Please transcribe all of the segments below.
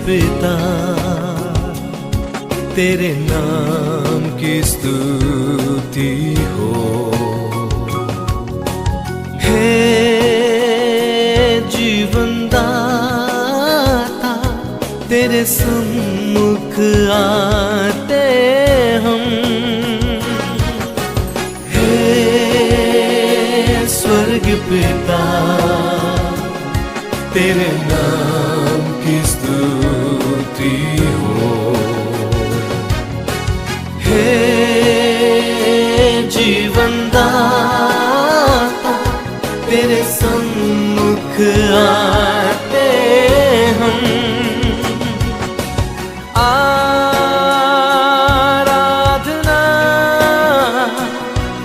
पिता तेरे नाम की स्तुति हो। हे जीवन दाता तेरे सम्मुख आते हम। हे स्वर्ग पिता तेरे नाम की स्तुति हो। हे जीवन दाता तेरे सम्मुख आते हम। आराधना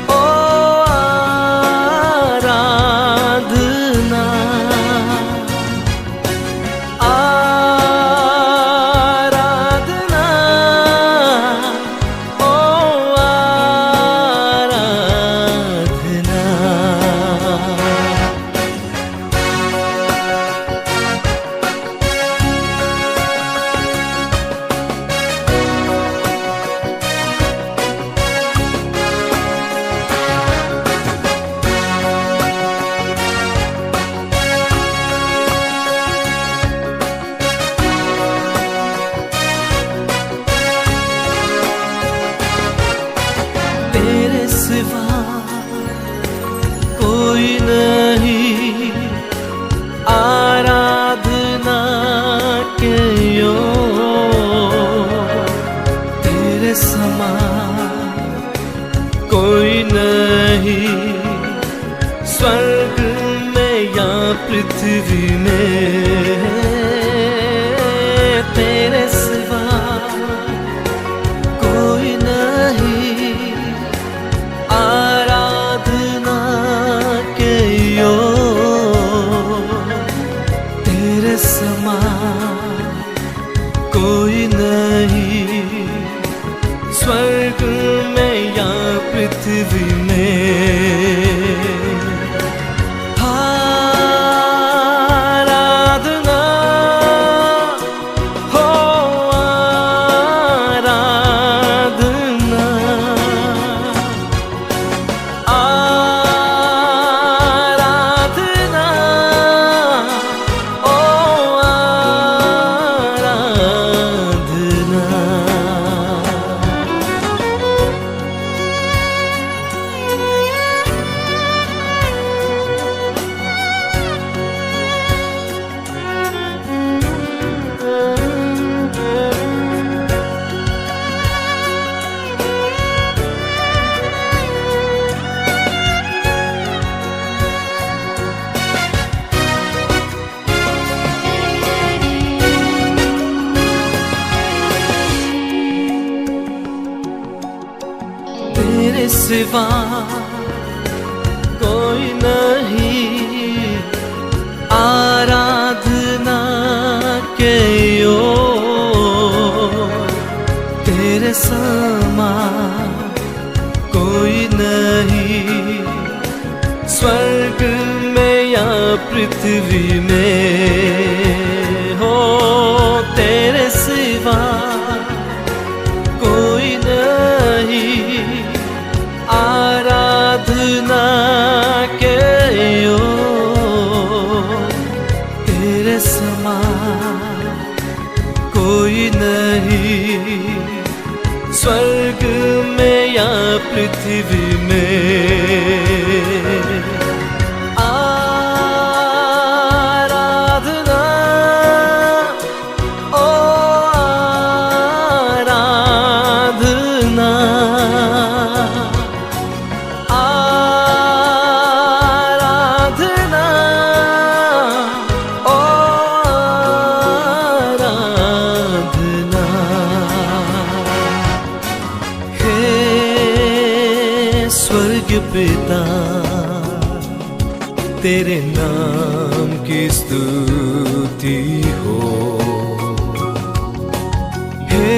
ओ आराधना, आराधना ओ आराधना। तेरे सिवा कोई नहीं, आराधना के योग्य तेरे समान कोई नहीं, स्वर्ग में या पृथ्वी में। तेरे सिवा कोई नहीं, आराधना के योग्य तेरे समान कोई नहीं, स्वर्ग में या पृथ्वी में। आराधना हो आराधना, आराधना ओ आराधना। तेरे सिवा कोई नहीं, आराधना के योग्य तेरे समान कोई नहीं, स्वर्ग में या पृथ्वी में। हो तेरे सिवा कोई नहीं, आराधना के योग्य तेरे समान कोई नहीं, स्वर्ग में या पृथ्वी में। आराधना ओ आराधना, आराधना ओ आराधना। हे स्वर्ग पिता तेरे नाम की स्तुति हो। हे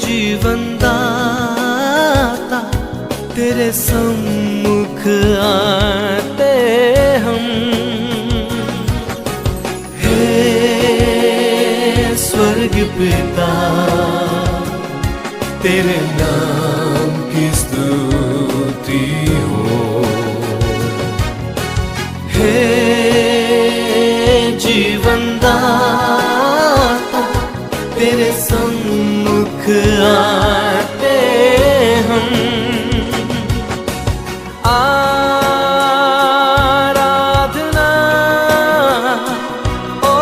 जीवन दाता तेरे सम्मुख आते हम। हे पिता तेरे नाम की स्तुति हो। हे जीवन दाता तेरे सम्मुख आते हम। आराधना ओ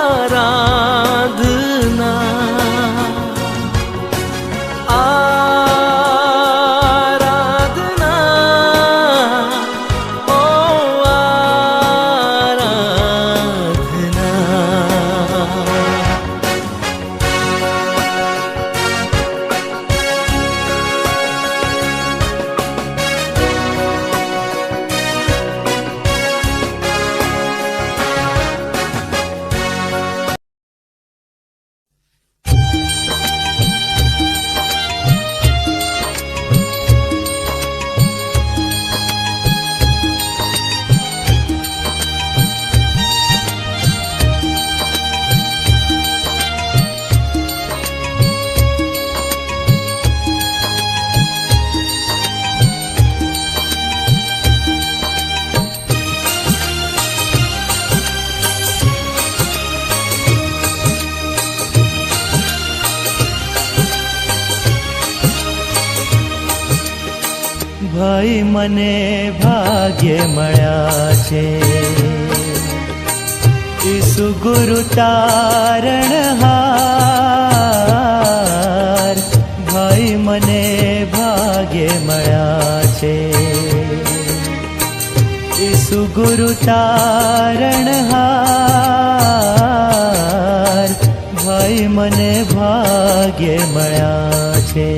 आराधना, आराधना ओ आराधना। ભાઈ મને ભાગ્ય મળ્યા છે, ઈસુ ગુરુ તારણહાર. ભાઈ મને ભાગ્ય મળ્યા છે, ઈસુ ગુરુ તારણહાર. ભાઈ મને ભાગ્ય મળ્યા છે.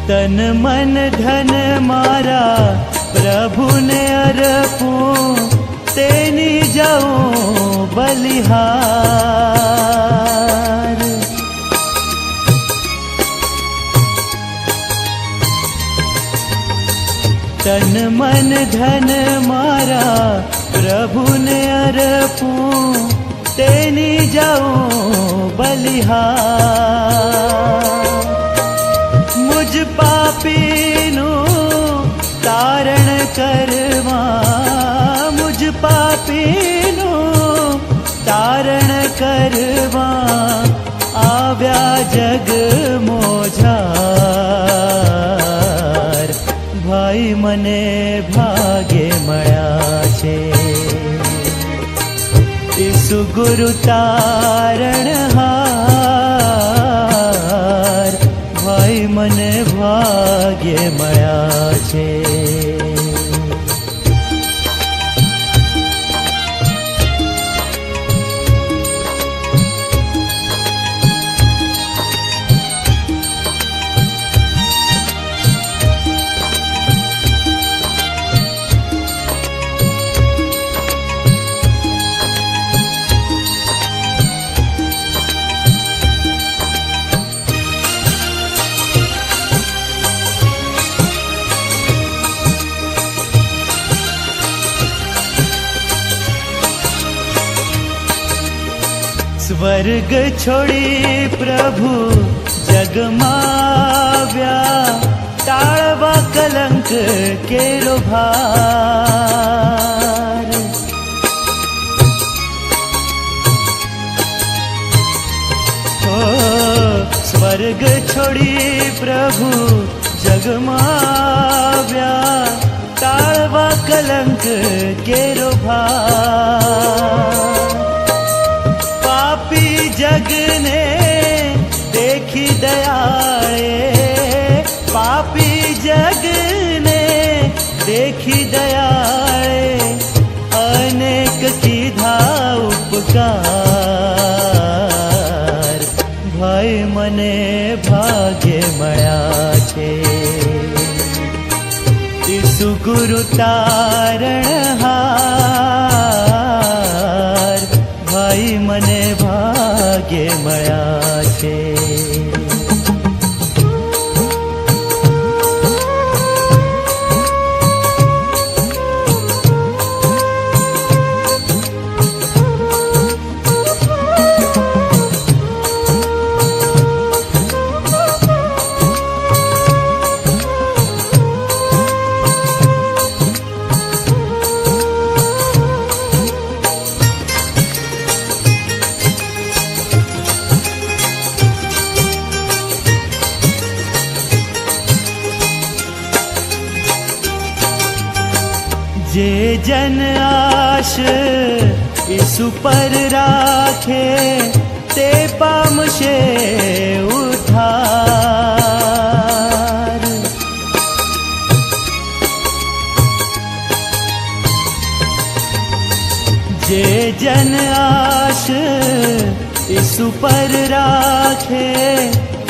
તન મન ધન મારા પ્રભુને અર્પું, તેની જાઉં બલિહાર. તન મન ધન મારા પ્રભુને અર્પું, તેની જાઉં બલિહાર. મુજ પાપીનું તારણ કરવા, મુજ પાપીનું તારણ કરવા આવ્યા જગ મોજાર. ભાઈ મને ભાગ્ય મળ્યા છે, ઈસુ ગુરુ તારણહાર. ભાઈ મને ભાગ્ય મળ્યા છે. સ્વર્ગ છોડી પ્રભુ જગમાવ્યા, ટાળવા કલંક કેરો ભાર. સ્વર્ગ છોડી પ્રભુ જગમાવ્યા, ટાળવા કલંક કેરો ભાર. પાપી જગને દેખી દયાળે, પાપી જગને દેખી ભાગ્ય મળ્યા છે. ઈસુ ગુરુ તારણહાર, ભાઈ મને ભાગ્ય મળ્યા છે. જે જન આશ ઈસુ પર રાખે તે પામશે ઉદ્ધાર. જે જન આશ ઈસુ પર રાખે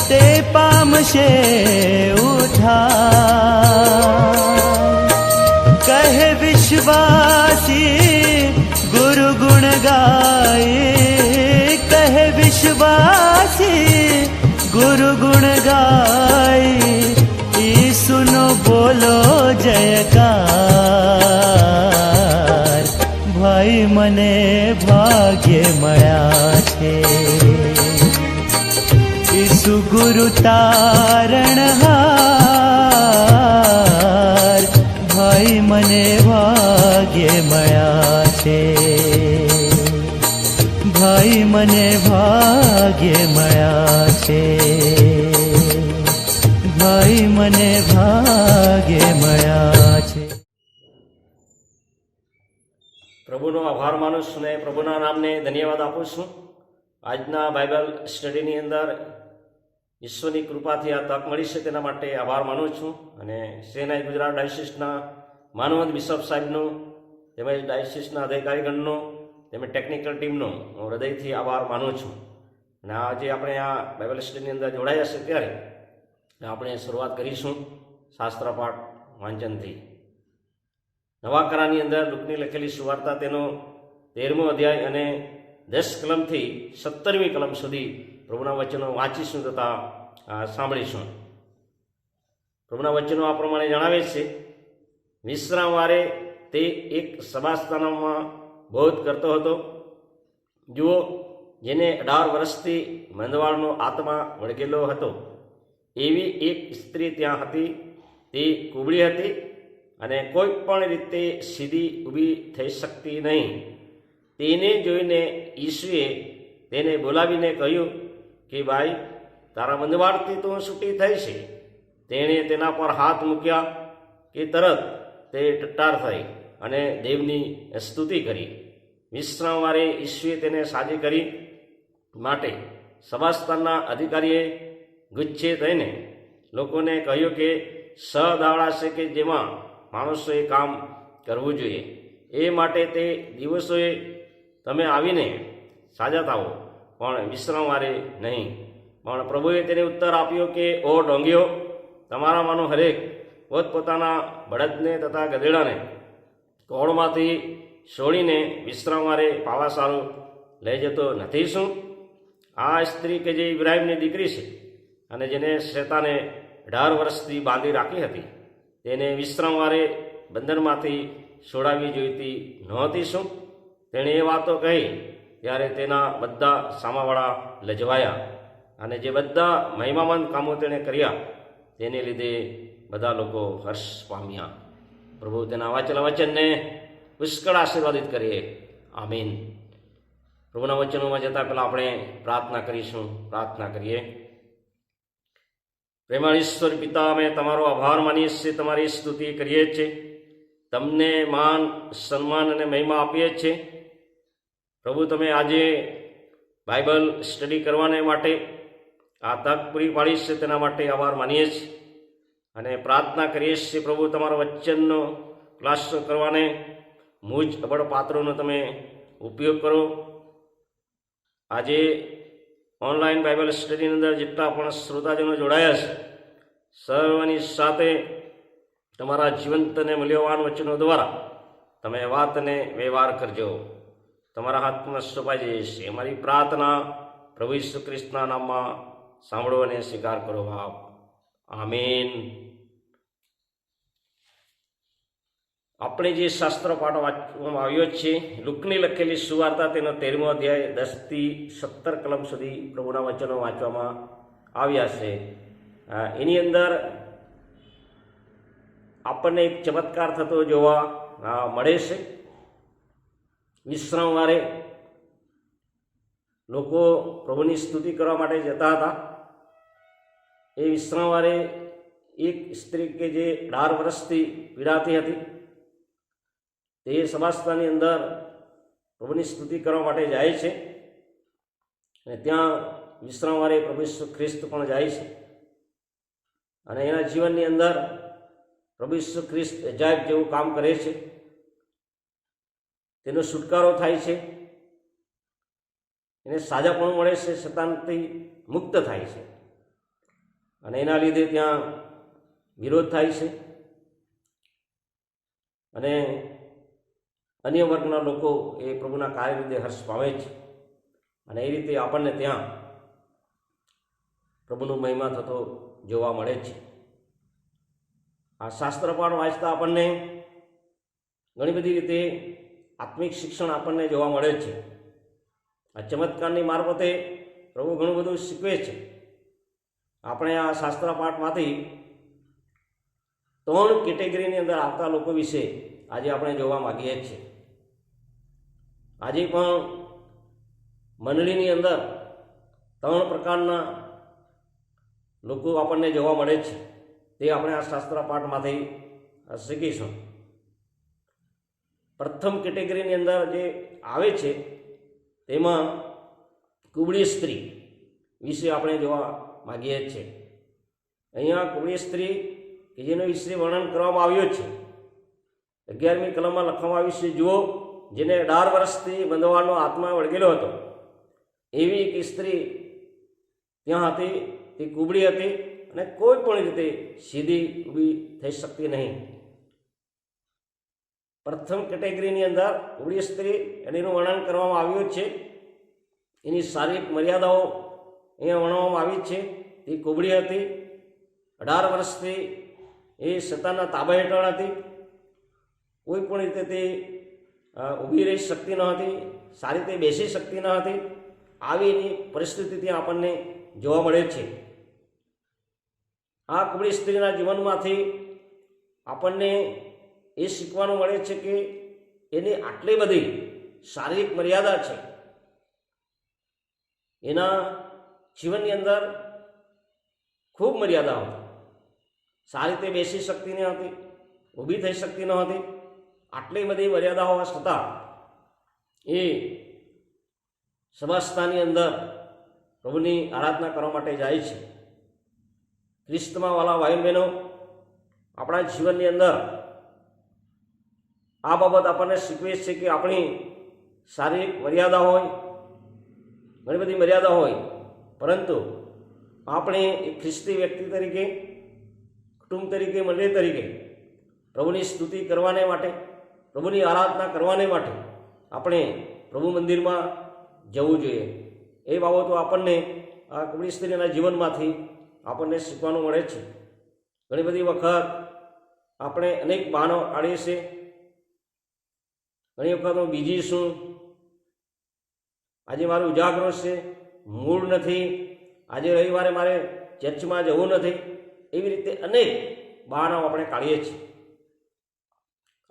તે પામશે ઉદ્ધાર. કહે વિશ્વાસી ગુરુ ગુણ ગાય, કહે વિશ્વાસી ગુરુ ગુણ ગાય, ઈસુનો બોલો જયકાર. ભાઈ મને ભાગ્ય મળ્યા છે. ઈસુ ગુરુ તારણહાર, ભાઈ મને ભાગ્ય મળ્યા છે. ભાઈ મને ભાગ્ય મળ્યા છે. ભાઈ મને ભાગ્ય મળ્યા છે. પ્રભુનો આભાર માનું છું ને પ્રભુના નામને ધન્યવાદ આપું છું. આજના બાઇબલ સ્ટડીની અંદર ઈશ્વરની કૃપાથી આ તક મળી છે તેના માટે આભાર માનું છું. અને સેનાઈ ગુજરાત ડાયસિસના માનવંત બિશપ સાહેબનું તેમજ ડાયસિસના અધિકારીગણનો તેમજ ટેકનિકલ ટીમનો હું હૃદયથી આભાર માનું છું. અને આજે આપણે આ બાઇબલ સ્ટડીની અંદર જોડાયા છે ત્યારે આપણે શરૂઆત કરીશું શાસ્ત્રપાઠ વાંચનથી. નવા કરારની અંદર લુકની લખેલી સુવાર્તા તેનો 13મો અધ્યાય અને 10 કલમથી 17મી કલમ સુધી પ્રભુના વચનો વાંચીશું તથા સાંભળીશું. પ્રભુના વચનો આ પ્રમાણે જણાવે છે. વિશ્રામ વારે તે એક સભાસ્થાનમાં બોધ કરતો હતો. જુઓ, જેને 18 વર્ષથી મંદવાળનો આત્મા વળગેલો હતો એવી એક સ્ત્રી ત્યાં હતી. તે કુબળી હતી અને કોઈ પણ રીતે સીધી ઊભી થઈ શકતી નહીં. તેને જોઈને ઈસુએ તેને બોલાવીને કહ્યું કે ભાઈ, તારા મંદવાળથી તો છૂટી થઈ છે. તેણે તેના પર હાથ મૂક્યા કે તરત તે ટટ્ટાર થઈ અને દેવની સ્તુતિ કરી. વિશ્રામવારે ઈસુએ તેને સાજી કરી માટે સભાસ્થાનના અધિકારીએ ગુચ્છે થઈને લોકોને કહ્યું કે 6 દાડા છે કે જેમાં માણસોએ કામ કરવું જોઈએ. એ માટે તે દિવસોએ તમે આવીને સાજા થાઓ, પણ વિશ્રામવારે નહીં. પણ પ્રભુએ તેને ઉત્તર આપ્યો કે ઓ ઢોંગીઓ, તમારામાંનો હરેક પોતપોતાના બળદને તથા ગધેડાને કોળમાંથી છોડીને વિશ્રામવારે પાવા સારું લઈ જતો નથી શું? આ સ્ત્રી કે જે ઇબ્રાહીમની દીકરી છે અને જેને શેતાને 18 વર્ષથી બાંધી રાખી હતી, તેને વિશ્રામવારે બંધનમાંથી છોડાવી જોઈતી નહોતી શું? તેણે એ વાતો કહી ત્યારે તેના બધા સામાવાળા લજવાયા. અને જે બધા મહિમામંદ કામો તેણે કર્યા તેને લીધે બધા લોકો હર્ષ પામ્યા. પ્રભુ તેના વાંચેલા વચનને પુષ્કળ આશીર્વાદિત કરીએ. આમીન. પ્રભુના વચનોમાં જતાં પહેલાં આપણે પ્રાર્થના કરીશું. પ્રાર્થના કરીએ. પ્રેમાળ ઈશ્વર પિતા, અમે તમારો આભાર માનીએ છીએ, તમારી સ્તુતિ કરીએ છીએ, તમને માન, સન્માન અને મહિમા આપીએ છીએ. પ્રભુ, તમે આજે બાઇબલ સ્ટડી કરવાને માટે આ તક પૂરી પાડી છે તેના માટે આભાર માનીએ છીએ અને પ્રાર્થના કરીએ છીએ. પ્રભુ, તમારા વચનનો ક્લાસ કરવાને મુજ અબળ પાત્રોનો તમે ઉપયોગ કરો. આજે ઓનલાઈન બાઇબલ સ્ટડીની અંદર જેટલા પણ શ્રોતાજનો જોડાયા છે સર્વની સાથે તમારા જીવંત અને મૂલ્યવાન વચનો દ્વારા તમે વાતને વ્યવહાર કરજો. તમારા હાથમાં સોંપાઈ જશે. અમારી પ્રાર્થના પ્રભુ ઈસુ ખ્રિસ્તના નામમાં સાંભળો અને સ્વીકાર કરો બાપ. આમીન. આપણે જે શાસ્ત્ર પાઠ વાંચવામાં આવ્યો છે લુકની લખેલી સુવાર્તા તેનો 13મો અધ્યાય 10 થી 17 કલમ સુધી પ્રભુના વચનો વાંચવામાં આવ્યા છે. એની અંદર આપણને એક ચમત્કાર થતો જોવા મળે છે. વિશ્રામવારે લોકો પ્રભુની સ્તુતિ કરવા માટે જતા હતા. એ વિશ્રામવારે એક સ્ત્રી કે જે 18 વર્ષથી પીડાતી હતી તે સભાસ્થાનની અંદર પ્રભુની સ્તુતિ કરવા માટે જાય છે અને ત્યાં વિશ્રામવારે પ્રભુ ઈસુ ખ્રિસ્ત પણ જાય છે અને એના જીવનની અંદર પ્રભુ ઈસુ ખ્રિસ્ત અજાયબ જેવું કામ કરે છે. તેનો છુટકારો થાય છે, એને સાજાપણું મળે છે, શૈતાનથી મુક્ત થાય છે અને એના લીધે ત્યાં વિરોધ થાય છે અને અન્ય વર્ગના લોકો એ પ્રભુના કાર્ય લીધે હર્ષ પામે છે અને એ રીતે આપણને ત્યાં પ્રભુનું મહિમા થતો જોવા મળે છે. આ શાસ્ત્ર પાઠ વાંચતા આપણને ઘણી બધી રીતે આત્મિક શિક્ષણ આપણને જોવા મળે છે. આ ચમત્કારની મારફતે પ્રભુ ઘણું બધું શીખવે છે. આપણે આ શાસ્ત્ર પાઠમાંથી 3 કેટેગરીની અંદર આવતા લોકો વિશે આજે આપણે જોવા માગીએ છીએ. આજે પણ મંડળીની અંદર 3 પ્રકારના લોકો આપણને જોવા મળે છે. તે આપણે આ શાસ્ત્ર પાઠમાંથી શીખીશું. પ્રથમ કેટેગરીની અંદર જે આવે છે તેમાં કુબળી સ્ત્રી વિશે આપણે જોવા માગીએ છીએ. અહીંયા કુબળી સ્ત્રી કે જેનો વિશે વર્ણન કરવામાં આવ્યો છે 11મી કલમમાં લખવામાં આવ્યું છે, જુઓ જેને 18 વર્ષથી બંધવાનો આત્મા વળગેલો હતો એવી એક સ્ત્રી ત્યાં હતી. તે કુબળી હતી અને કોઈ પણ રીતે સીધી ઊભી થઈ શકતી નહીં. પ્રથમ કેટેગરીની અંદર કુબળી સ્ત્રી એનું વર્ણન કરવામાં આવ્યું છે. એની શારીરિક મર્યાદાઓ અહીંયા વર્ણવવામાં આવી છે. તે કુબળી હતી, 18 વર્ષથી એ શૈતાનના તાબા હેઠળ હતી. કોઈ પણ રીતે તે ઊભી રહી શકતી ન હતી, સારી રીતે બેસી શકતી ન હતી. આવી એની પરિસ્થિતિ ત્યાં આપણને જોવા મળે છે. આ કુબળી સ્ત્રીના જીવનમાંથી આપણને એ શીખવાનું મળે છે કે એની આટલી બધી શારીરિક મર્યાદા છે. એના જીવનની અંદર ખૂબ મર્યાદા હતી. સારી રીતે બેસી શકતી ન હતી, ઊભી થઈ શકતી ન હતી. આટલી બધી મર્યાદા હોવા છતાં એ સભાસ્થાનની અંદર પ્રભુની આરાધના કરવા માટે જાય છે. ખ્રિસ્તમાં વાલા ભાઈ બહેનો, આપણા જીવનની અંદર આ બાબત આપણને શીખવે છે કે આપણી શારીરિક મર્યાદા હોય, ઘણી બધી મર્યાદા હોય, પરંતુ આપણે એક ખ્રિસ્તી વ્યક્તિ તરીકે, કુટુંબ તરીકે, મંડળી તરીકે પ્રભુની સ્તુતિ કરવાને માટે, પ્રભુની આરાધના કરવાને માટે આપણે પ્રભુ મંદિરમાં જવું જોઈએ. એ બાબતો આપણને આ કુબળી સ્ત્રીના જીવનમાંથી આપણને શીખવાનું મળે છે. ઘણી બધી વખત આપણે અનેક બહાનો કાઢીએ છીએ. ઘણી વખત હું બીજી છું, આજે મારું ઉજાગરો છે, મૂળ નથી, આજે રવિવારે મારે ચર્ચમાં જવું નથી. એવી રીતે અનેક બહાનાઓ આપણે કાઢીએ છીએ.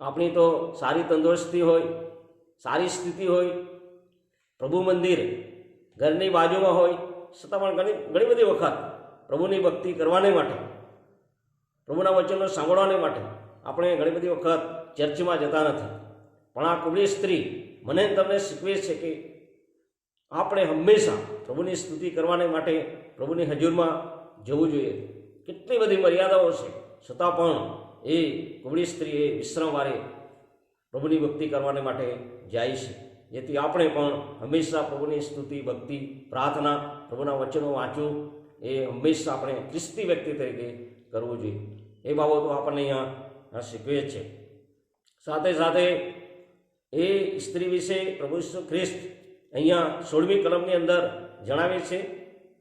આપણી તો સારી તંદુરસ્તી હોય, સારી સ્થિતિ હોય, પ્રભુ મંદિર ઘરની બાજુમાં હોય, છતાં પણ ઘણી બધી વખત પ્રભુની ભક્તિ કરવાને માટે, પ્રભુના વચનો સાંભળવાને માટે આપણે ઘણી બધી વખત ચર્ચમાં જતા નથી. પણ આ કુબળી સ્ત્રી મને તમને શીખવે છે કે આપણે હંમેશા પ્રભુની સ્તુતિ કરવાને માટે પ્રભુની હજુરમાં જવું જોઈએ. કેટલી બધી મર્યાદાઓ છે, છતાં પણ એ કુબળી સ્ત્રી એ વિશ્રામવારે પ્રભુની ભક્તિ કરવાને માટે જાય છે. જેથી આપણે પણ હંમેશા પ્રભુની સ્તુતિ, ભક્તિ, પ્રાર્થના, પ્રભુના વચનો વાંચવું એ હંમેશા આપણે ખ્રિસ્તી વ્યક્તિ તરીકે કરવું જોઈએ. એ બાબતો આપણને અહીંયા શીખવે છે. સાથે સાથે એ સ્ત્રી વિશે પ્રભુ ઈસુ ખ્રિસ્ત અહીંયા 16મી કલમની અંદર જણાવે છે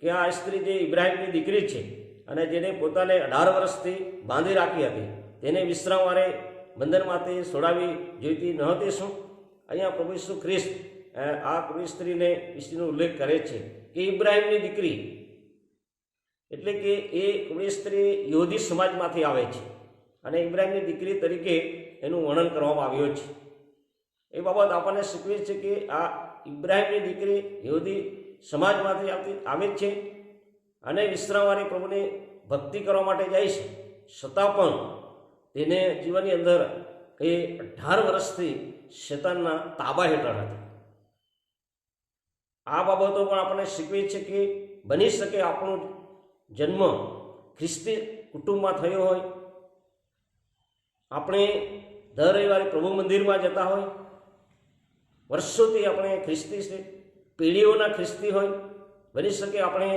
કે આ સ્ત્રી જે ઇબ્રાહિમની દીકરી છે અને જેને પોતાને 18 વર્ષથી બાંધી રાખી હતી, તેને વિશ્રામવારે બંધનમાંથી છોડાવી જોઈતી ન હતી. શું અહીંયા પ્રભુ ઈસુ ખ્રિસ્ત આ કુંવારી સ્ત્રીને વિશેનો ઉલ્લેખ કરે છે કે ઇબ્રાહિમની દીકરી, એટલે કે એ કુંવારી સ્ત્રી યહૂદી સમાજમાંથી આવે છે અને ઇબ્રાહિમની દીકરી તરીકે એનું વર્ણન કરવામાં આવ્યું છે. એ બાબત આપણને શીખવે છે કે આ ઇબ્રાહિમની દીકરી યહૂદી સમાજમાંથી આવે છે અને વિશ્રામવારે પ્રભુની ભક્તિ કરવા માટે જાય છે, છતાં પણ તેને જીવનની અંદર એ 18 વર્ષથી શેતાનના તાબા હેઠળ હતી. આ બાબતો પણ આપણને શીખવે છે કે બની શકે આપણો જન્મ ખ્રિસ્તી કુટુંબમાં થયો હોય, આપણે દર રવિવારે પ્રભુ મંદિરમાં જતા હોય, વર્ષોથી આપણે ખ્રિસ્તી છે, પેઢીઓના ખ્રિસ્તી હોય, બની શકે આપણે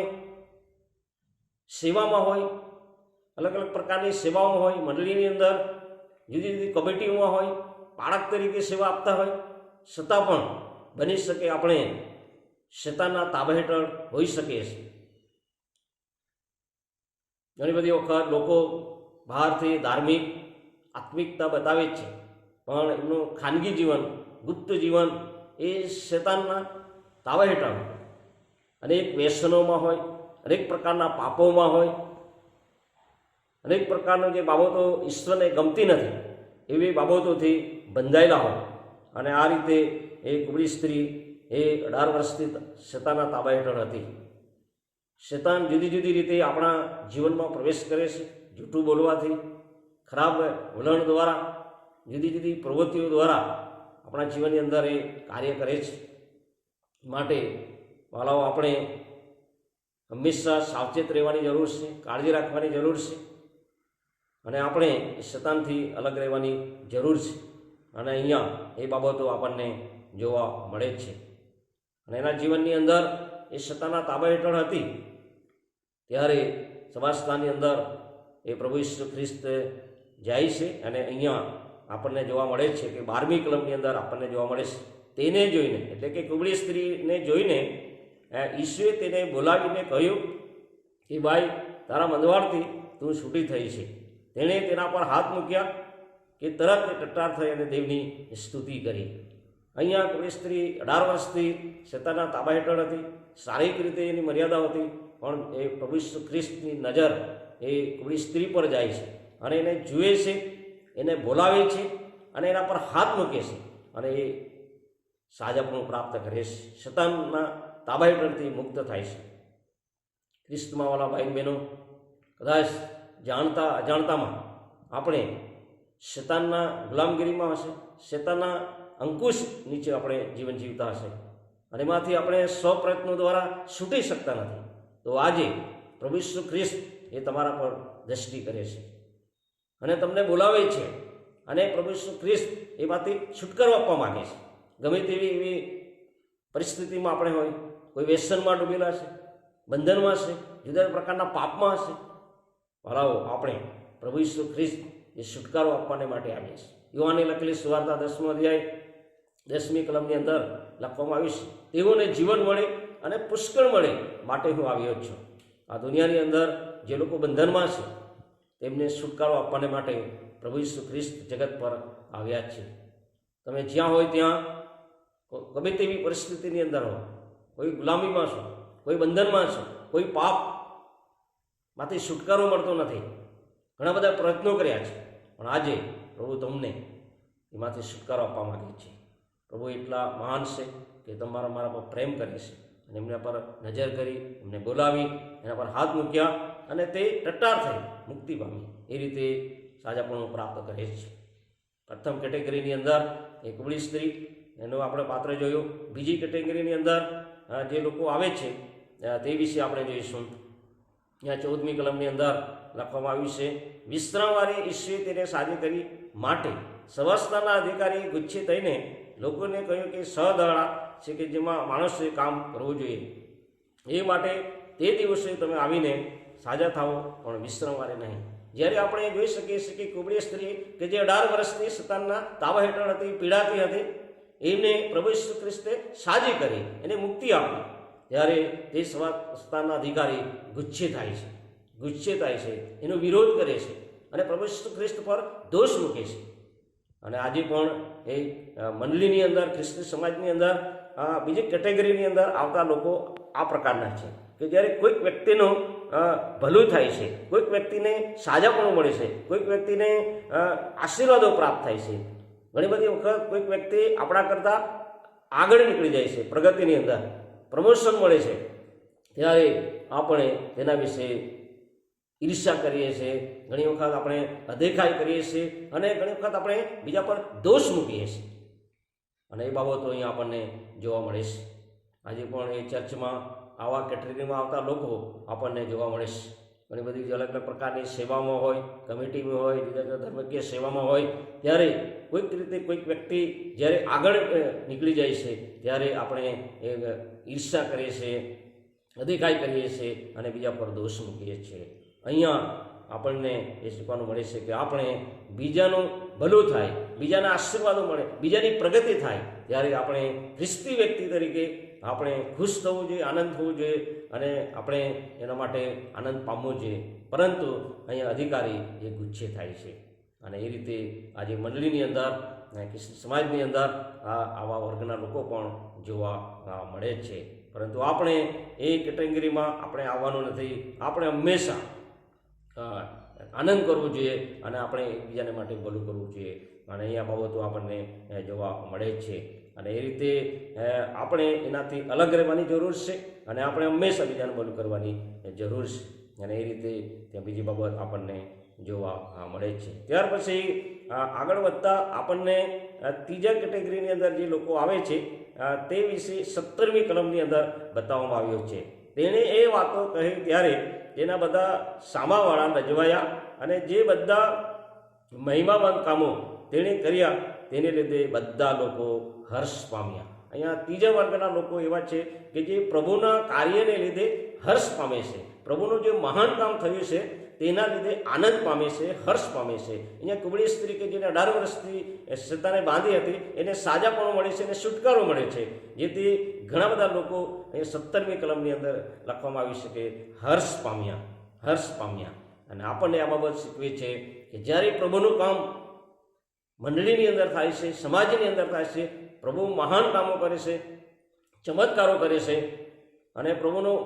સેવામાં હોય, અલગ અલગ પ્રકારની સેવાઓમાં હોય, મંડળીની અંદર જુદી જુદી કમિટીઓમાં હોય, બાળક તરીકે સેવા આપતા હોય, છતાં પણ બની શકે આપણે શેતાનના તાબા હેઠળ હોઈ શકીએ છીએ. ઘણી બધી વખત લોકો બહારથી ધાર્મિક આત્મિકતા બતાવે છે, પણ એમનું ખાનગી જીવન, ગુપ્ત જીવન એ શેતાનના તાબા હેઠળ અનેક વ્યસનોમાં હોય, અનેક પ્રકારના પાપોમાં હોય, અનેક પ્રકારનો જે બાબતો ઈશ્વરને ગમતી નથી એવી બાબતોથી બંધાયેલા હોય. અને આ રીતે એ કુંવારી સ્ત્રી એ 18 વર્ષથી શેતાનના તાબા હેઠળ હતી. શેતાન જુદી જુદી રીતે આપણા જીવનમાં પ્રવેશ કરે છે, જૂઠું બોલવાથી, ખરાબ વલણ દ્વારા, જુદી જુદી પ્રવૃત્તિઓ દ્વારા આપણા જીવનની અંદર એ કાર્ય કરે છે. માટે વાલાઓ, આપણે હંમેશા સાવચેત રહેવાની જરૂર છે, કાળજી રાખવાની જરૂર છે અને આપણે શેતાનથી અલગ રહેવાની જરૂર છે. અને અહીંયા એ બાબતો આપણને જોવા મળે છે. અને એના જીવનની અંદર એ શેતાનના તાબા હેઠળ હતી ત્યારે સભાસ્થાનની અંદર એ પ્રભુ ઈસુ ખ્રિસ્ત જાય છે અને અહીંયા આપણને જોવા મળે છે કે 12મી કલમની અંદર આપણને જોવા મળે છે, તેને જોઈને, એટલે કે કુંવારી સ્ત્રીને જોઈને ઈસુએ તેને બોલાવીને કહ્યું કે ભાઈ, તારા મંદવાડથી તું છૂટી થઈ છે. તેણે તેના પર હાથ મૂક્યા કે તરત એ ટટ્ટાર થઈ અને દેવની સ્તુતિ કરી. અહીંયા કુંવારી સ્ત્રી 18 વર્ષથી શેતાનના તાબા હેઠળ હતી, શારીરિક રીતે એની મર્યાદા હતી, પણ એ પ્રભુ ઈસુ ખ્રિસ્તની નજર એ કુંવારી સ્ત્રી પર જાય છે અને એને જુએ છે, એને બોલાવે છે અને એના પર હાથ મૂકે છે અને એ સાજાપણું પ્રાપ્ત કરે છે, શેતાનના તાબા હેઠળથી મુક્ત થાય છે. ખ્રિસ્તમાં વાળા ભાઈ બહેનો, કદાચ જાણતા અજાણતામાં આપણે શેતાનના ગુલામગીરીમાં હશે, શેતાનના અંકુશ નીચે આપણે જીવન જીવતા હશે અને એમાંથી આપણે સ્વપ્રયત્નો દ્વારા છૂટી શકતા નથી. તો આજે પ્રભુ ઈસુ ખ્રિસ્ત એ તમારા પર દ્રષ્ટિ કરે છે અને તમને બોલાવે છે અને પ્રભુ ઈસુ ખ્રિસ્ત એમાંથી છુટકારો આપવા માગે છે. ગમે તેવી એવી પરિસ્થિતિમાં આપણે હોય, કોઈ વ્યસનમાં ડૂબેલા છે, બંધનમાં છે, જુદા જુદા પ્રકારના પાપમાં હશે, ભલાઓ આપણે પ્રભુ ઈસુ ખ્રિસ્ત એ છુટકારો આપવાને માટે આવ્યા છે. યોહાનની લખેલી સુવાર્તા 10મો અધ્યાય 10મી કલમની અંદર લખવામાં આવ્યું છે, તેઓને જીવન મળે અને પુષ્કળ મળે માટે હું આવ્યો છું. આ દુનિયાની અંદર જે લોકો બંધનમાં છે તેમને છુટકારો આપવાને માટે પ્રભુ ઈસુ ખ્રિસ્ત જગત પર આવ્યા છે. તમે જ્યાં હોય ત્યાં, ગમે તેવી પરિસ્થિતિની અંદર હો, કોઈ ગુલામીમાં છો, કોઈ બંધનમાં છો, કોઈ પાપમાંથી છુટકારો મળતો નથી, ઘણા બધા પ્રયત્નો કર્યા છે, પણ આજે પ્રભુ તમને એમાંથી છુટકારો આપવા માગે છે. પ્રભુ એટલા મહાન છે કે તમારા મારા પર પ્રેમ કરે છે અને એમના પર નજર કરી, એમને બોલાવી, એના પર હાથ મૂક્યા અને તે ટટ્ટાર થઈ મુક્તિ પામી. એ રીતે સાજાપણું પ્રાપ્ત કરે છે. પ્રથમ કેટેગરીની અંદર એ કુંવારી સ્ત્રી, એનો આપણે પાત્ર જોયું. બીજી કેટેગરીની અંદર જે લોકો આવે છે તે વિશે આપણે જોઈશું. અહીંયા 14મી કલમની અંદર લખવામાં આવ્યું છે, વિશ્રામવારે ઈસુએ તેને સાજી કરી માટે સભાસ્થાનના અધિકારી ગુસ્સે થઈને લોકોને કહ્યું કે સહદળા છે કે જેમાં માણસે કામ કરવું જોઈએ. એ માટે તે દિવસે તમે આવીને સાજા થાઓ, પણ વિશ્રમવારે નહીં. જ્યારે આપણે જોઈ શકીએ છીએ કે કુબડી સ્ત્રી કે જે 18 વર્ષથી સતાનના તાવા હેઠળ હતી, પીડાતી હતી, એમને પ્રભુ ઈસુ ખ્રિસ્તે સાજી કરી, એને મુક્તિ આપી. ત્યારે તે સતાનના અધિકારી ગુસ્સે થાય છે, એનો વિરોધ કરે છે અને પ્રભુ ઈસુ ખ્રિસ્ત પર દોષ મૂકે છે. અને આજે પણ એ મંડળીની અંદર, ખ્રિસ્તી સમાજની અંદર બીજી કેટેગરીની અંદર આવતા લોકો આ પ્રકારના છે કે જ્યારે કોઈક વ્યક્તિનું ભલું થાય છે, કોઈક વ્યક્તિને સાજાપણું મળે છે, કોઈક વ્યક્તિને આશીર્વાદો પ્રાપ્ત થાય છે, ઘણી બધી વખત કોઈક વ્યક્તિ આપણા કરતાં આગળ નીકળી જાય છે, પ્રગતિની અંદર પ્રમોશન મળે છે, ત્યારે આપણે તેના વિશે ઈર્ષ્યા કરીએ છીએ, ઘણી વખત આપણે અદેખાઈ કરીએ છીએ અને ઘણી વખત આપણે બીજા પર દોષ મૂકીએ છીએ. અને એ બાબતો અહીંયા આપણને જોવા મળે છે. આજે પણ એ ચર્ચમાં આવા કેટેગરીમાં આવતા લોકો આપણને જોવા મળે છે. ઘણી બધી અલગ અલગ પ્રકારની સેવામાં હોય, કમિટીમાં હોય, જુદા જુદા ધર્મકીય સેવામાં હોય, ત્યારે કોઈક રીતે કોઈક વ્યક્તિ જ્યારે આગળ નીકળી જાય છે ત્યારે આપણે એ ઈર્ષ્યા કરીએ છીએ, અધિકારી કરીએ છીએ અને બીજા પર દોષ મૂકીએ છીએ. અહીંયા આપણને એ શીખવાનું મળે છે કે આપણે બીજાનું ભલું થાય, બીજાના આશીર્વાદો મળે, બીજાની પ્રગતિ થાય, ત્યારે આપણે ખ્રિસ્તી વ્યક્તિ તરીકે આપણે ખુશ થવું જોઈએ, આનંદ થવું જોઈએ અને આપણે એના માટે આનંદ પામવો જોઈએ. પરંતુ અહીંયા અધિકારી એ ગુસ્સે થાય છે. અને એ રીતે આજે મંડળીની અંદર, ખ્રિસ્તી સમાજની અંદર આવા વર્ગના લોકો પણ જોવા મળે છે. પરંતુ આપણે એ કેટેગરીમાં આપણે આવવાનું નથી. આપણે હંમેશા આનંદ કરવો જોઈએ અને આપણે એકબીજાને માટે ભલું કરવું જોઈએ. અને અહીંયા બાબતો આપણને જોવા મળે છે. અને એ રીતે આપણે એનાથી અલગ રહેવાની જરૂર છે અને આપણે હંમેશા બીજાને ભલું કરવાની જરૂર છે. અને એ રીતે ત્યાં બીજી બાબત આપણને જોવા મળે છે. ત્યાર પછી આગળ વધતા આપણને ત્રીજા કેટેગરીની અંદર જે લોકો આવે છે તે વિશે 17મી કલમની અંદર બતાવવામાં આવ્યો છે. તેણે એ વાતો કહી ત્યારે જેના બધા સામાવાળા રજવાયા અને જે બધા મહિમાવંત કામો તેણે કર્યા તેને લીધે બધા લોકો હર્ષ પામ્યા. અહીંયા ત્રીજા વર્ગના લોકો એવા છે કે જે પ્રભુના કાર્યને લીધે હર્ષ પામે છે, પ્રભુનું જે મહાન કામ થયું છે તેના લીધે આનંદ પામે છે, હર્ષ પામે છે. અહીંયા કુબડી સ્ત્રી કે જેને 18 વર્ષથી સતાને બાંધી હતી એને સાજાપણું મળે છે અને છુટકારો મળે છે. જેથી ઘણા બધા લોકો અહીંયા 17મી કલમની અંદર લખવામાં આવ્યું છે કે હર્ષ પામ્યા. અને આપણને આ બાબત શીખવે છે કે જ્યારે પ્રભુનું કામ મંડળીની અંદર થાય છે, સમાજની અંદર થાય છે, પ્રભુ મહાન કામો કરે છે, ચમત્કારો કરે છે અને પ્રભુનું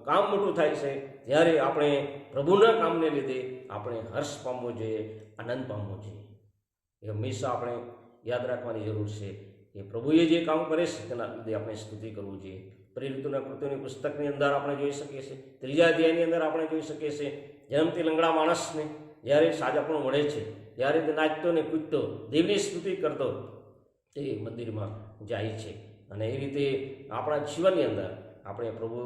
કામ મોટું થાય છે, ત્યારે આપણે પ્રભુના કામને લીધે આપણે હર્ષ પામવું જોઈએ, આનંદ પામવો જોઈએ. એ હંમેશા આપણે યાદ રાખવાની જરૂર છે કે પ્રભુએ જે કામ કરે છે તેના લીધે આપણે સ્તુતિ કરવું જોઈએ. પ્રેરિતોના કૃત્યોની પુસ્તકની અંદર આપણે જોઈ શકીએ છીએ, 3જા અધ્યાયની અંદર આપણે જોઈ શકીએ છીએ, જન્મથી લંગડા માણસને જ્યારે સાજાપણું મળે છે ત્યારે તે નાચતો ને કૂદતો દેવની સ્તુતિ કરતો તે મંદિરમાં જાય છે. અને એ રીતે આપણા જીવનની અંદર આપણે પ્રભુ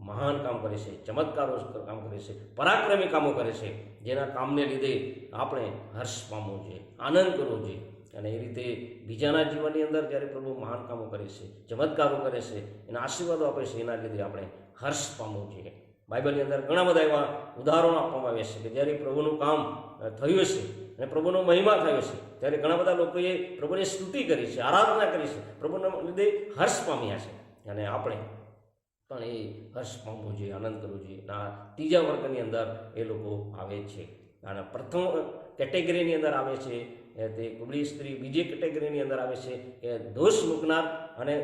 મહાન કામ કરે છે, ચમત્કારો કામ કરે છે, પરાક્રમી કામો કરે છે, જેના કામને લીધે આપણે હર્ષ પામવું જોઈએ, આનંદ કરવો જોઈએ. અને એ રીતે બીજાના જીવનની અંદર જ્યારે પ્રભુ મહાન કામો કરે છે, ચમત્કારો કરે છે, એના આશીર્વાદો આપે છે, એના લીધે આપણે હર્ષ પામવું જોઈએ. બાઇબલની અંદર ઘણા બધા એવા ઉદાહરણો આપવામાં આવ્યા છે કે જ્યારે પ્રભુનું કામ થયું છે અને પ્રભુનો મહિમા થયો છે ત્યારે ઘણા બધા લોકોએ પ્રભુની સ્તુતિ કરી છે, આરાધના કરી છે, પ્રભુના લીધે હર્ષ પામ્યા છે. અને આપણે પણ એ હર્ષ પામવું જોઈએ, આનંદ કરવો જોઈએ. આ ત્રીજા વર્ગની અંદર એ લોકો આવે છે. અને પ્રથમ કેટેગરીની અંદર આવે છે તે કુબડી સ્ત્રી, બીજી કેટેગરીની અંદર આવે છે કે દોષ મૂકનાર, અને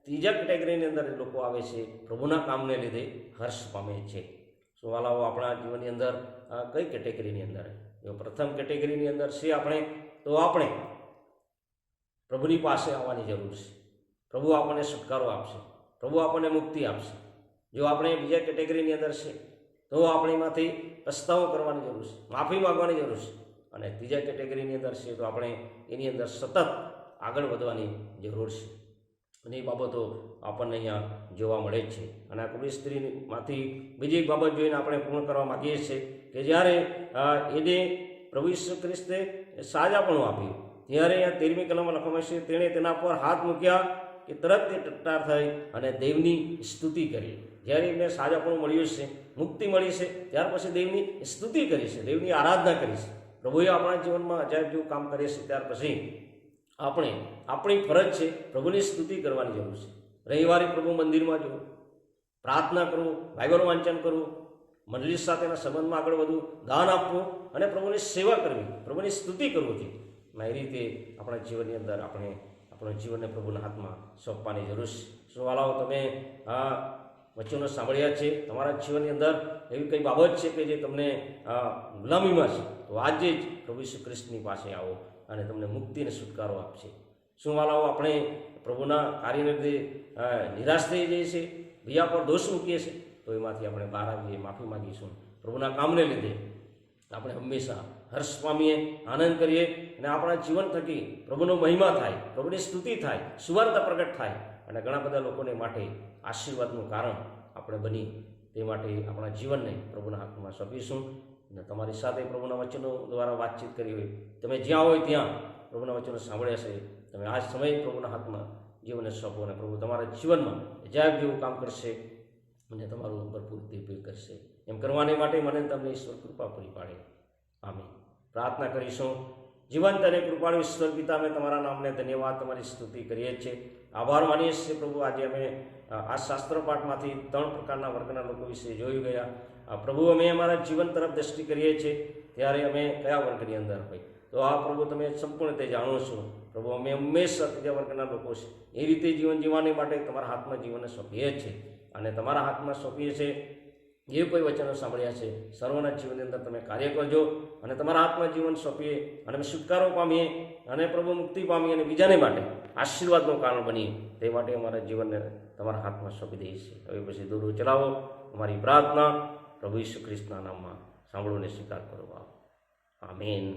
ત્રીજા કેટેગરીની અંદર એ લોકો આવે છે પ્રભુના કામને લીધે હર્ષ પામે છે. સવાલાઓ આપણા જીવનની અંદર કઈ કેટેગરીની અંદર? જો પ્રથમ કેટેગરીની અંદર છે આપણે, તો આપણે પ્રભુની પાસે આવવાની જરૂર છે. પ્રભુ આપણને છુટકારો આપશે, પ્રભુ આપણને મુક્તિ આપશે. જો આપણે બીજા કેટેગરીની અંદર છે તો આપણે એમાંથી પસ્તાવો કરવાની જરૂર છે, માફી માગવાની જરૂર છે. અને ત્રીજા કેટેગરીની અંદર છે તો આપણે એની અંદર સતત આગળ વધવાની જરૂર છે. અને એ બાબતો આપણને અહીંયા જોવા મળે જ છે. અને આ કુબડી સ્ત્રીમાંથી બીજી એક બાબત જોઈને આપણે પૂર્ણ કરવા માગીએ છીએ કે જ્યારે એને પ્રભુ ઈસુ ખ્રિસ્તે સાજાપણું આપ્યું, ત્યારે આ 13મી કલમમાં લખવામાં છે, તેણે તેના પર હાથ મૂક્યા કે તરત તે ટટ્ટાર થઈ અને દેવની સ્તુતિ કરી. જ્યારે એમને સાજાપણું મળ્યું છે, મુક્તિ મળી છે, ત્યાર પછી દેવની સ્તુતિ કરી છે, દેવની આરાધના કરી છે. પ્રભુએ આપણા જીવનમાં અજાયબ જેવું કામ કરે છે. ત્યાર પછી આપણી ફરજ છે પ્રભુની સ્તુતિ કરવાની જરૂર છે. રવિવારે પ્રભુ મંદિરમાં જવું, પ્રાર્થના કરવું, બાઇબલ વાંચન કરવું, મંડળી સાથેના સંબંધમાં આગળ વધવું, દાન આપવું અને પ્રભુની સેવા કરવી, પ્રભુની સ્તુતિ કરવું જોઈએ. એ રીતે આપણા જીવનની અંદર આપણા જીવનને પ્રભુના હાથમાં સોંપવાની જરૂર છે. શું વાલાઓ, તમે આ વચનો સાંભળ્યા છે? તમારા જીવનની અંદર એવી કઈ બાબત છે કે જે તમને ગુલામીમાં છે, તો આજે જ પ્રભુ ઈસુ ખ્રિસ્તની પાસે આવો અને તમને મુક્તિ અને છુટકારો આપશે. શું વાલાઓ, આપણે પ્રભુના કાર્યને લીધે નિરાશ થઈ જઈએ છીએ, બીજા પર દોષ મૂકીએ છીએ, તો એમાંથી આપણે બહાર આવીએ, માફી માગીશું. પ્રભુના કામને લીધે આપણે હંમેશા હર્ષ પામીએ, આનંદ કરીએ અને આપણા જીવન થકી પ્રભુનો મહિમા થાય, પ્રભુની સ્તુતિ થાય, સુવાર્તા પ્રગટ થાય અને ઘણા બધા લોકોને માટે આશીર્વાદનું કારણ આપણે બની. તે માટે આપણા જીવનને પ્રભુના હાથમાં સોંપીશું. અને તમારી સાથે પ્રભુના વચનો દ્વારા વાતચીત કરી હોય, તમે જ્યાં હોય ત્યાં પ્રભુના વચનો સાંભળ્યા છે, તમે આ સમયે પ્રભુના હાથમાં જીવનને સોંપો અને પ્રભુ તમારા જીવનમાં અજાયબ જેવું કામ કરશે અને તમારું ભરપૂર દેખરેખ કરશે. એમ કરવાને માટે મને તમને ઈશ્વર કૃપા પૂરી પાડે. આમીન. પ્રાર્થના કરીશું. જીવંત અને કૃપાળુ ઈશ્વર પિતા, અમે તમારા નામને ધન્યવાદ, તમારી સ્તુતિ કરીએ છીએ, આભાર માનીએ છીએ પ્રભુ. આજે અમે આ શાસ્ત્ર પાઠમાંથી 3 પ્રકારના વર્ગના લોકો વિશે જોઈ ગયા. પ્રભુ, અમે અમારા જીવન તરફ દ્રષ્ટિ કરીએ છીએ ત્યારે અમે કયા વર્ગની અંદર હોય, તો આ પ્રભુ તમે સંપૂર્ણ તે જાણો છો. પ્રભુ, અમે હંમેશા ત્રીજા વર્ગના લોકો છે, એ રીતે જીવન જીવવાની માટે તમારા હાથમાં જીવનને સોંપીએ છીએ અને તમારા હાથમાં સોંપીએ છીએ. જે કોઈ વચનો સાંભળ્યા છે, સર્વના જીવનની અંદર તમે કાર્ય કરજો અને તમારા હાથમાં જીવન સોંપીએ અને અમે છુટકારો પામીએ અને પ્રભુ મુક્તિ પામીએ અને બીજાને માટે આશીર્વાદનું કારણ બનીએ. તે માટે અમારા જીવનને તમારા હાથમાં સોંપી દઈએ છીએ. હવે પછી દોરો ચલાવો. અમારી પ્રાર્થના પ્રભુ ઈસુ ખ્રિસ્તના નામમાં સાંભળો અને સ્વીકાર કરો. આમીન.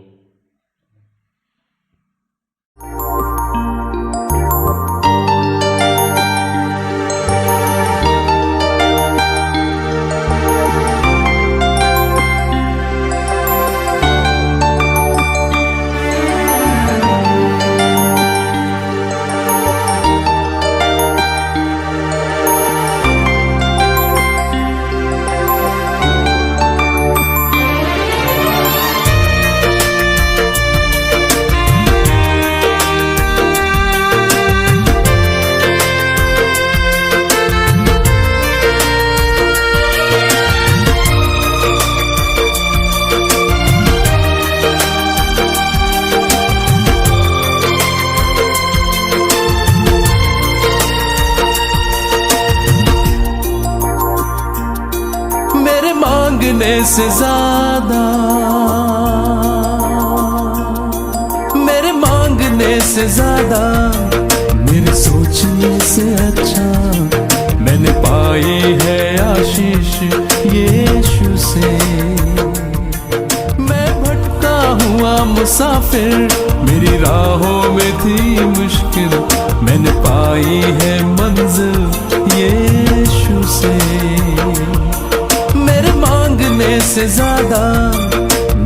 से ज्यादा, मेरे मांगने से ज्यादा, मेरे सोचने से अच्छा मैंने पाई है आशीष यीशु से। मैं भटका हुआ मुसाफिर, मेरी राहों में थी मुश्किल, मैंने पाई है मंजिल यीशु से। मेरे मांगने से ज्यादा,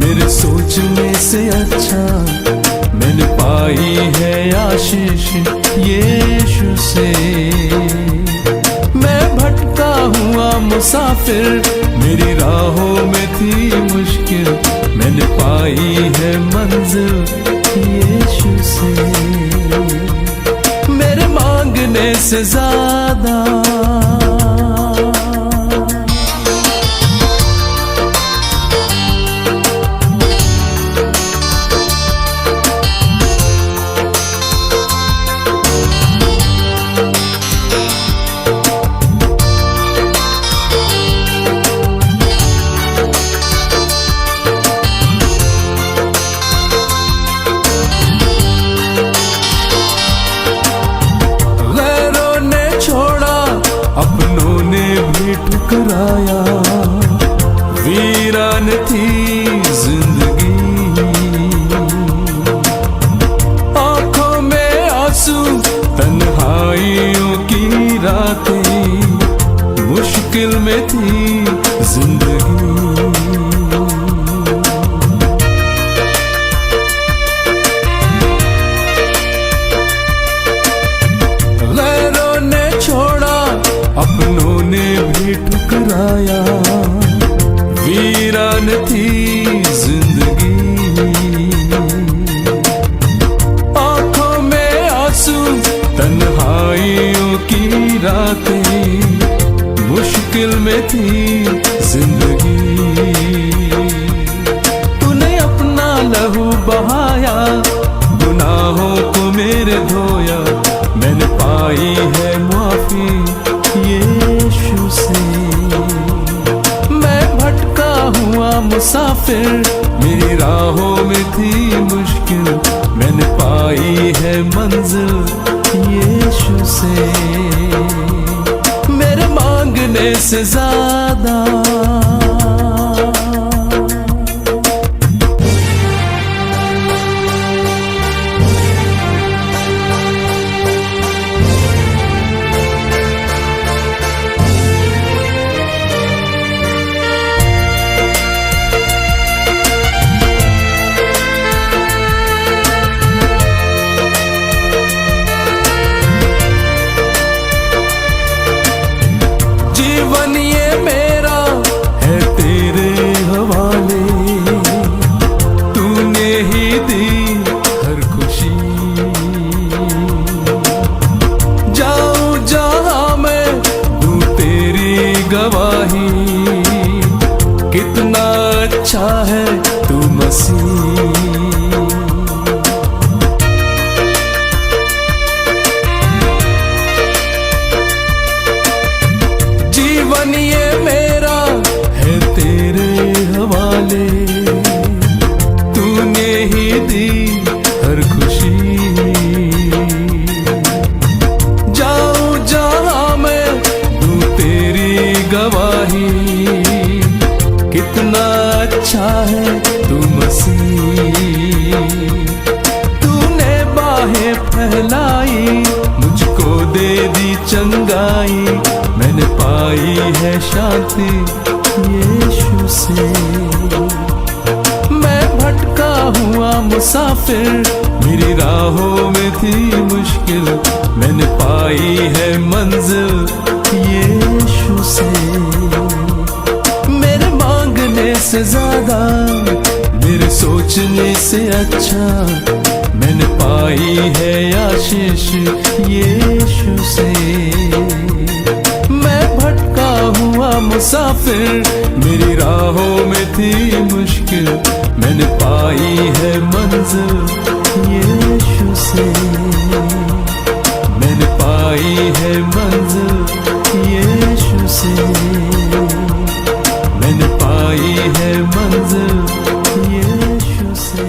मेरे सोचने से अच्छा मैंने पाई है आशीष यीशु से। मैं भटका हुआ मुसाफिर, मेरी राहों में थी मुश्किल, मैंने पाई है मंजिल यीशु से। मेरे मांगने से ज्यादा, में थी जिंदगी, तूने अपना लहू बहाया, गुनाहों को मेरे धोया, मैंने पाई है माफी यीशु से। मैं भटका हुआ मुसाफिर, मेरी राहों में थी मुश्किल, मैंने पाई है मंजिल यीशु से। मेरे मांगने से ज्यादा जीवन ये मेरा है तेरे हवाले, तूने ही दी हर खुशी। जाऊं जहां मैं दूं तेरी गवाही, कितना अच्छा है तू मसीह। जीवन ये मेरा है तेरे हवाले, तूने ही दी हर खुशी। जाऊं जहां मैं दूं तेरी गवाही, कितना अच्छा है तू मसीह। तूने बाहें फैलाई, मुझको दे दी चंगाई, मैंने पाई है शांति यीशु से। मैं भटका हुआ मुसाफिर, मेरी राहों में थी मुश्किल, मैंने पाई है मंजिल यीशु से। मेरे मांगने से ज्यादा, मेरे सोचने से अच्छा, मैंने पाई है आशीष यीशु से। मैं भटका हुआ मुसाफिर, मेरी राहों में थी मुश्किल, मैंने पाई है मंजिल यीशु से। मैंने पाई है मंजिल यीशु से, मैंने पाई है मंजिल यीशु से।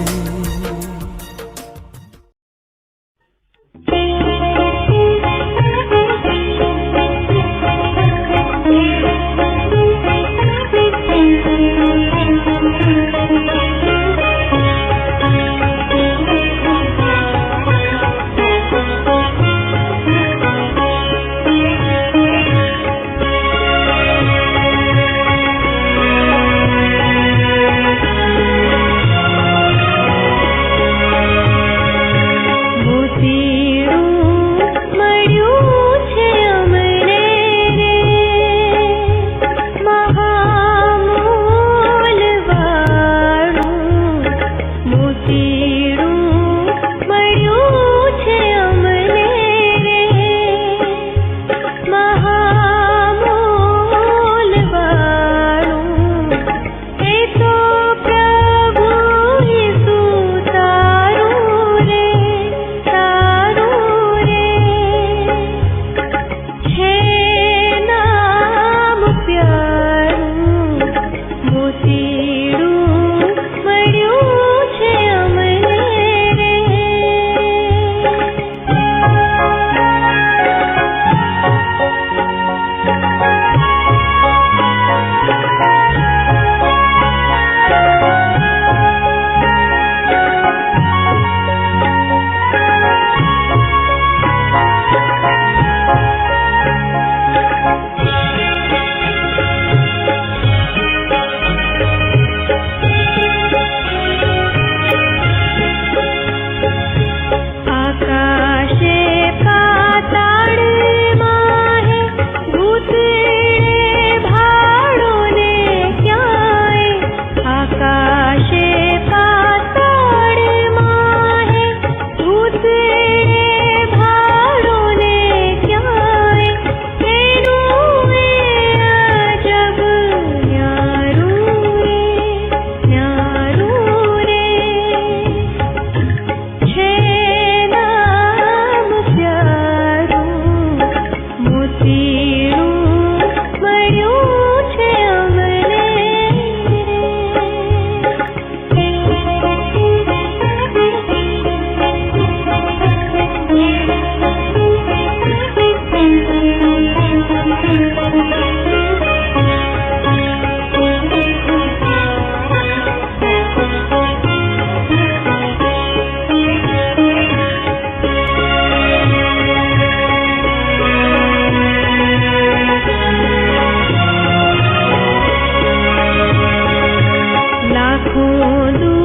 દુઃખ